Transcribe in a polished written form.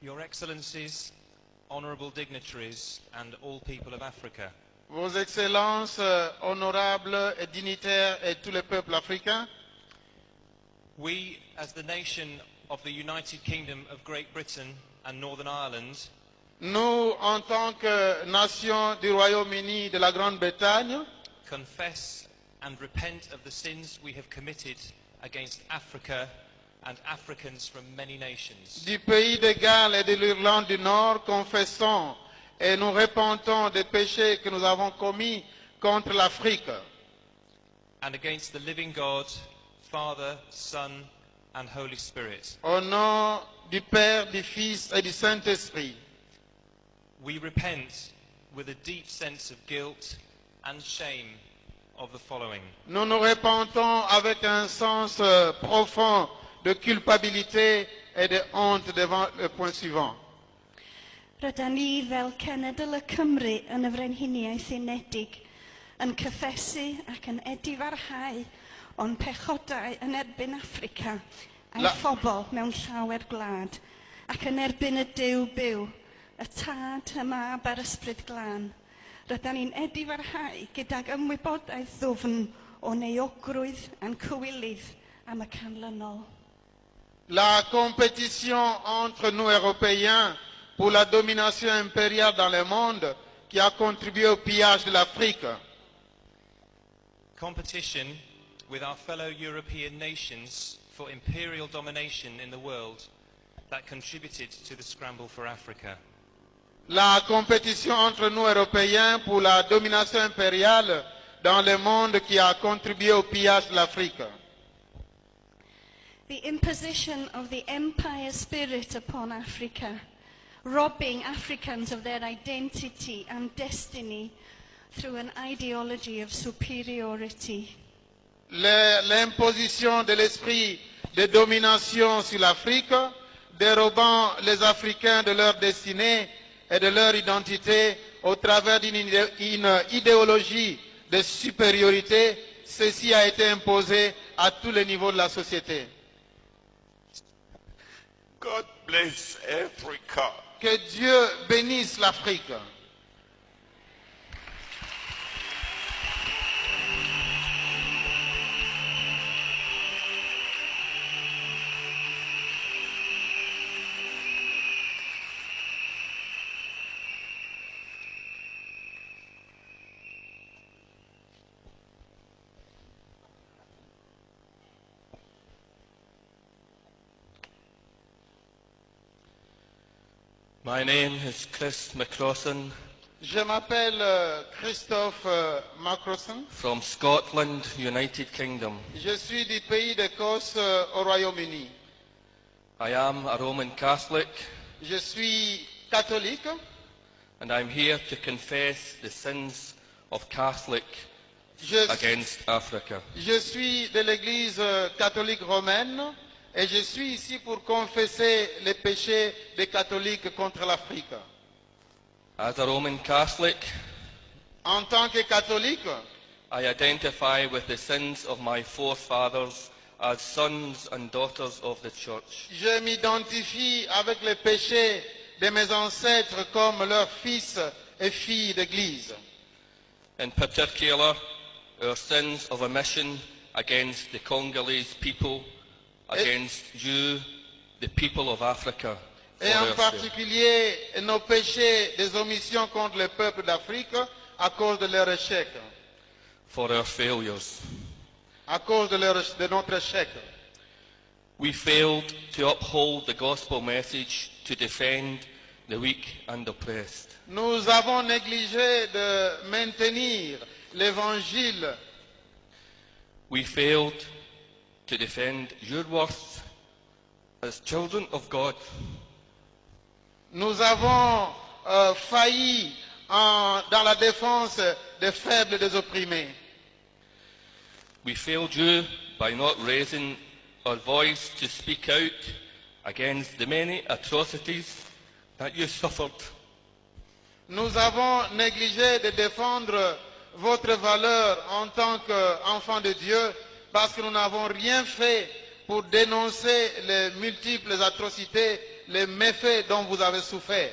Your Excellencies, honourable dignitaries, and all people of Africa. Vos Excellences, honorables et dignitaires et tous les peuples africains, We, as the nation of the United Kingdom of Great Britain and Northern Ireland, nous, en tant que nation du Royaume-Uni de la Grande-Bretagne, confess and repent of the sins we have committed against Africa and Africans from many nations. du pays de Galles et de l'Irlande du Nord, confessons et nous repentons des péchés que nous avons commis contre l'Afrique And against the living God, Father, Son, and Holy Spirit. au nom du Père, du Fils et du Saint-Esprit. We repent with a deep sense of guilt and shame of the following. Nous nous repentons avec un sens profond de culpabilité et de honte devant le point suivant. Rydyn ni fel Cenedl y Cymru yn y Frenhiniaeth Unedig yn cyffesu ac yn edifarhau o'n pechodau yn erbyn Affrica a'i phobl mewn llawer gwlad ac yn erbyn y Duw byw, y Tad, y Mab a'r Ysbryd Glân. Rydyn ni'n edifarhau gydag ymwybodaeth ddwfn o neuogrwydd yn cywilydd am y canlynol. La compétition entre nous Européens pour la domination impériale dans le monde qui a contribué au pillage de l'Afrique. Competition with our fellow European nations for imperial domination in the world that contributed to the scramble for Africa. La compétition entre nous Européens pour la domination impériale dans le monde qui a contribué au pillage de l'Afrique. The imposition of the empire spirit upon Africa, robbing Africans of their identity and destiny through an ideology of superiority. L'imposition de l'esprit de domination sur l'Afrique, dérobant les Africains de leur destinée et de leur identité au travers d'une idéologie de supériorité, ceci a été imposé à tous les niveaux de la société. God bless Africa. Que Dieu bénisse l'Afrique. My name is Chris McCrossan Je m'appelle Christophe Macrosson. from Scotland, United Kingdom. Je suis du pays d'Écosse au Royaume-Uni. I am a Roman Catholic Je suis catholique and I'm here to confess the sins of Catholic je, against Africa. je suis de l'Église catholique romaine et je suis ici pour confesser les péchés des catholiques contre l'Afrique. As a Roman Catholic, En tant que catholique, I identify with the sins of my forefathers as sons and daughters of the Church. je m'identifie avec les péchés de mes ancêtres comme leurs fils et filles d'Église. In particular, our sins of omission against the Congolese people, against you, the people of Africa. Et en particulier nos péchés des omissions contre le peuple d'Afrique à cause de leur échec. For our failures. À cause de notre échec. We failed to uphold the gospel message to defend the weak and oppressed. Nous avons négligé de maintenir l'évangile. We failed to defend your worth as children of God. Nous avons failli dans la défense des faibles et des opprimés. We failed you by not raising our voice to speak out against the many atrocities that you suffered. Nous avons négligé de défendre votre valeur en tant qu'enfants de Dieu parce que nous n'avons rien fait pour dénoncer les multiples atrocités les méfaits dont vous avez souffert.